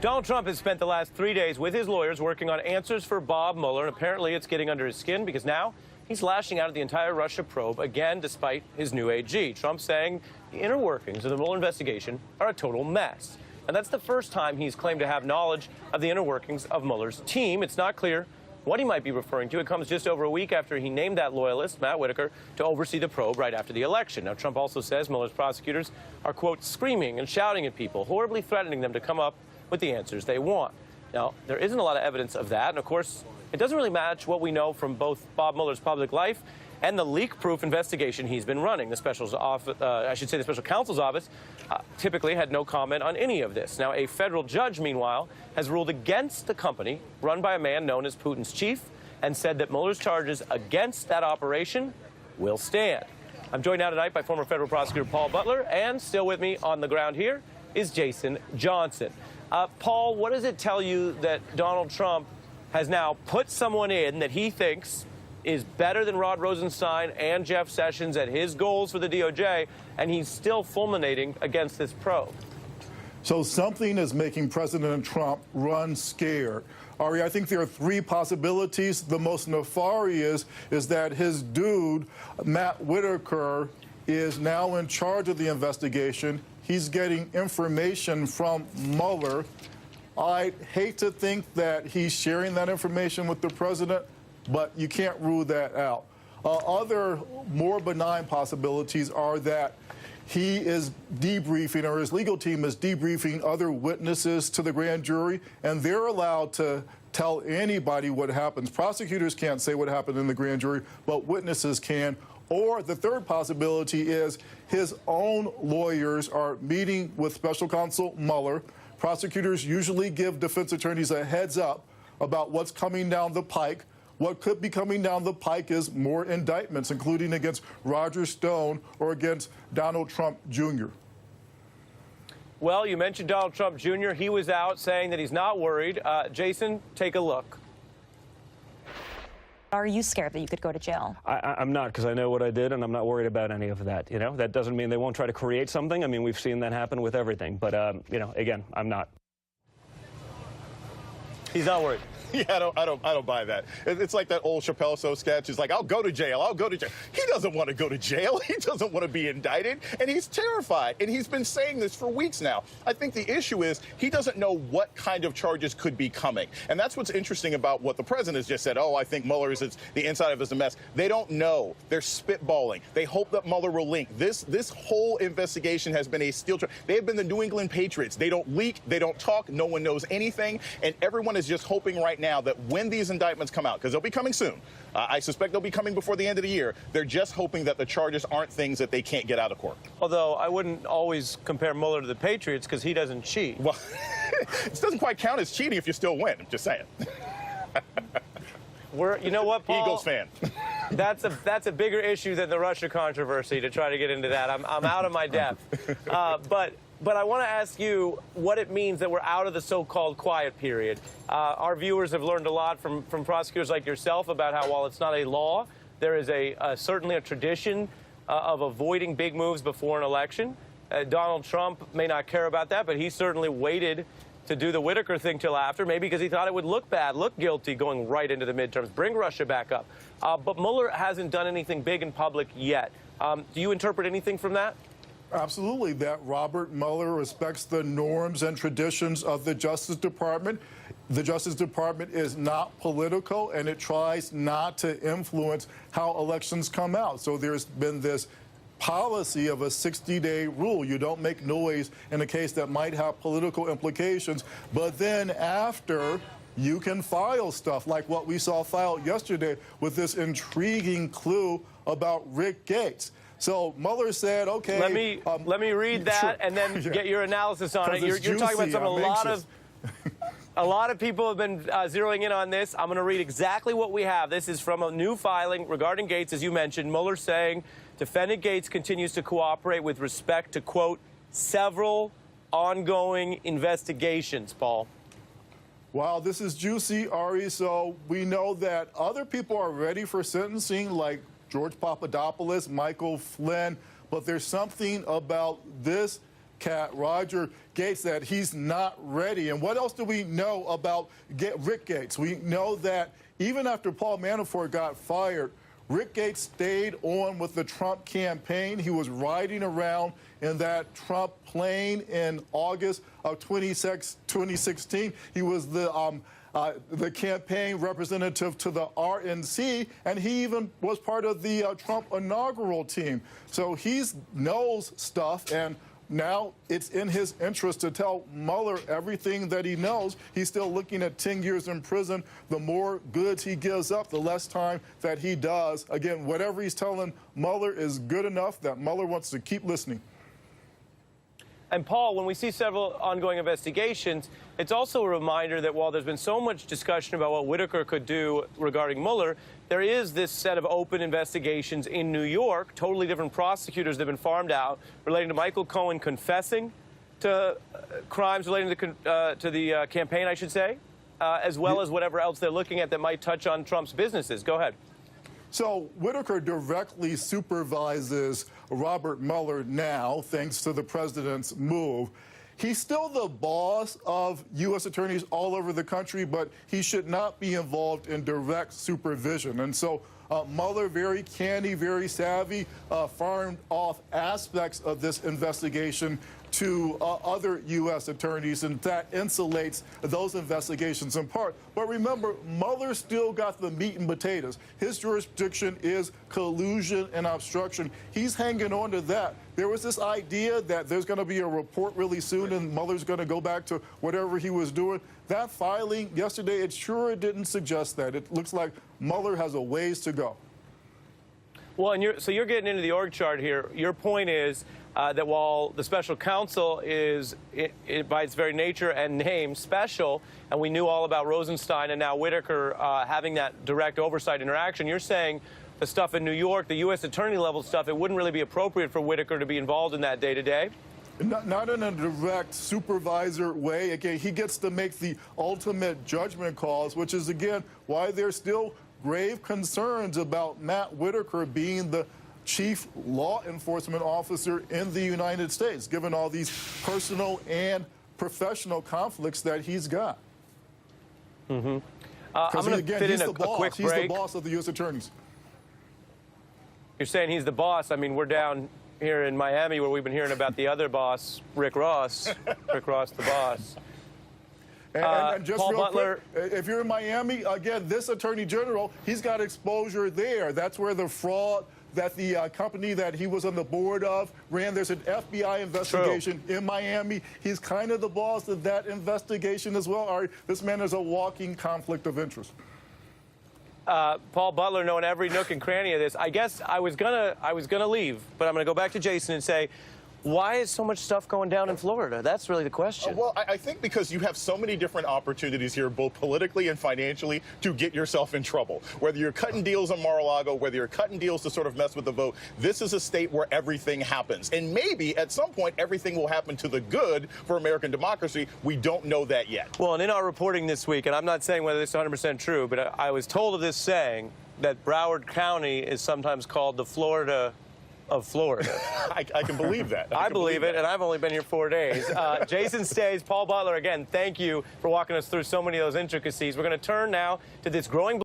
Donald Trump has spent the last 3 days with his lawyers working on answers for Bob Mueller, and apparently it's getting under his skin because now he's lashing out at the entire Russia probe again despite his new AG. Trump saying the inner workings of the Mueller investigation are a total mess. And that's the first time he's claimed to have knowledge of the inner workings of Mueller's team. It's not clear what he might be referring to. It comes just over a week after he named that loyalist, Matt Whitaker, to oversee the probe right after the election. Now, Trump also says Mueller's prosecutors are, quote, screaming and shouting at people, horribly threatening them to come up with the answers they want. Now, there isn't a lot of evidence of that, and of course, it doesn't really match what we know from both Bob Mueller's public life and the leak-proof investigation he's been running. The special counsel's office typically had no comment on any of this. Now, a federal judge, meanwhile, has ruled against the company run by a man known as Putin's chief and said that Mueller's charges against that operation will stand. I'm joined now tonight by former federal prosecutor Paul Butler, and still with me on the ground here is Jason Johnson. Paul, what does it tell you that Donald Trump has now put someone in that he thinks is better than Rod Rosenstein and Jeff Sessions at his goals for the DOJ, and he's still fulminating against this probe? So something is making President Trump run scared. Ari, I think there are three possibilities. The most nefarious is that his dude, Matt Whitaker, is now in charge of the investigation. He's getting information from Mueller. I hate to think that he's sharing that information with the president, but you can't rule that out. Other more benign possibilities are that he is debriefing, or his legal team is debriefing other witnesses to the grand jury, and they're allowed to tell anybody what happens. Prosecutors can't say what happened in the grand jury, but witnesses can. Or the third possibility is his own lawyers are meeting with special counsel Mueller. Prosecutors usually give defense attorneys a heads up about what's coming down the pike. What could be coming down the pike is more indictments, including against Roger Stone or against Donald Trump Jr. Well, you mentioned Donald Trump Jr. He was out saying that he's not worried. Jason, take a look. Are you scared that you could go to jail? I'm not, because I know what I did, and I'm not worried about any of that. You know, that doesn't mean they won't try to create something. I mean, we've seen that happen with everything. But, you know, again, I'm not. He's not worried. Yeah, I don't buy that. It's like that old Chappelle Show sketch. It's like, I'll go to jail. I'll go to jail. He doesn't want to go to jail. He doesn't want to be indicted, and he's terrified. And he's been saying this for weeks now. I think the issue is he doesn't know what kind of charges could be coming. And that's what's interesting about what the president has just said. Oh, I think Mueller is the inside of it is a mess. They don't know. They're spitballing. They hope that Mueller will leak. This whole investigation has been a steel trap. They have been the New England Patriots. They don't leak. They don't talk. No one knows anything. And everyone is just hoping right now that when these indictments come out, because they'll be coming soon, I suspect they'll be coming before the end of the year, they're just hoping that the charges aren't things that they can't get out of court. Although I wouldn't always compare Mueller to the Patriots because he doesn't cheat. Well, it doesn't quite count as cheating if you still win. I'm just saying. You know what, Paul? Eagles fan. That's a bigger issue than the Russia controversy to try to get into that. I'm out of my depth. But I want to ask you what it means that we're out of the so-called quiet period. Our viewers have learned a lot from prosecutors like yourself about how, while it's not a law, there is certainly a tradition of avoiding big moves before an election. Donald Trump may not care about that, but he certainly waited to do the Whitaker thing till after, maybe because he thought it would look bad, look guilty going right into the midterms, bring Russia back up. But Mueller hasn't done anything big in public yet. Do you interpret anything from that? Absolutely, that Robert Mueller respects the norms and traditions of the Justice Department. The Justice Department is not political, and it tries not to influence how elections come out. So there's been this policy of a 60-day rule. You don't make noise in a case that might have political implications, but then after, you can file stuff like what we saw filed yesterday with this intriguing clue about Rick Gates. So Mueller said, okay. Let me read that, sure. and then get your analysis on it. You're talking about something a lot of people have been zeroing in on this. I'm going to read exactly what we have. This is from a new filing regarding Gates, as you mentioned. Mueller saying defendant Gates continues to cooperate with respect to, quote, several ongoing investigations, Paul. Wow, this is juicy, Ari. So we know that other people are ready for sentencing, like George Papadopoulos, Michael Flynn, but there's something about this cat, Roger Gates, that he's not ready. And what else do we know about Rick Gates? We know that even after Paul Manafort got fired, Rick Gates stayed on with the Trump campaign. He was riding around in that Trump plane in August of 2016. He was the campaign representative to the RNC, and he even was part of the Trump inaugural team. So he knows stuff, and now it's in his interest to tell Mueller everything that he knows. He's still looking at 10 years in prison. The more goods he gives up, the less time that he does. Again, whatever he's telling Mueller is good enough that Mueller wants to keep listening. And Paul, when we see several ongoing investigations, it's also a reminder that while there's been so much discussion about what Whitaker could do regarding Mueller, there is this set of open investigations in New York, totally different prosecutors that have been farmed out, relating to Michael Cohen confessing to crimes relating to the campaign, I should say, as well as whatever else they're looking at that might touch on Trump's businesses. Go ahead. So Whitaker directly supervises Robert Mueller now, thanks to the president's move. He's still the boss of U.S. attorneys all over the country, but he should not be involved in direct supervision. And so Mueller, very canny, very savvy, farmed off aspects of this investigation to other U.S. attorneys, and that insulates those investigations in part. But remember, Mueller still got the meat and potatoes. His jurisdiction is collusion and obstruction. He's hanging on to that. There was this idea that there's going to be a report really soon and Mueller's going to go back to whatever he was doing. That filing yesterday, it sure didn't suggest that. It looks like Mueller has a ways to go. Well, and you're getting into the org chart here. Your point is that while the special counsel is, by its very nature and name, special, and we knew all about Rosenstein and now Whitaker having that direct oversight interaction, you're saying the stuff in New York, the U.S. attorney level stuff, it wouldn't really be appropriate for Whitaker to be involved in that day-to-day? Not in a direct supervisor way. Again, he gets to make the ultimate judgment calls, which is, again, why there's still grave concerns about Matt Whitaker being the chief law enforcement officer in the United States, given all these personal and professional conflicts that he's got. I'm going to fit in a quick break. He's the boss of the U.S. attorneys. You're saying he's the boss. I mean, we're down here in Miami where we've been hearing about the other boss, Rick Ross. Rick Ross, the boss. And just Paul real Butler, quick, if you're in Miami, again, this attorney general, he's got exposure there. That's where the fraud that the company that he was on the board of ran. There's an FBI investigation in Miami. He's kind of the boss of that investigation as well. Ari, this man is a walking conflict of interest. Paul Butler, knowing every nook and cranny of this, I guess I was gonna leave, but I'm gonna go back to Jason and say, why is so much stuff going down in Florida? That's really the question. Well, I think because you have so many different opportunities here, both politically and financially, to get yourself in trouble. Whether you're cutting deals on Mar-a-Lago, whether you're cutting deals to sort of mess with the vote, this is a state where everything happens. And maybe at some point everything will happen to the good for American democracy. We don't know that yet. Well, and in our reporting this week, and I'm not saying whether this is 100% true, but I was told of this saying that Broward County is sometimes called the Florida of Florida. I can believe that. I believe it, and I've only been here 4 days. Jason Stays, Paul Butler, again, thank you for walking us through so many of those intricacies. We're going to turn now to this growing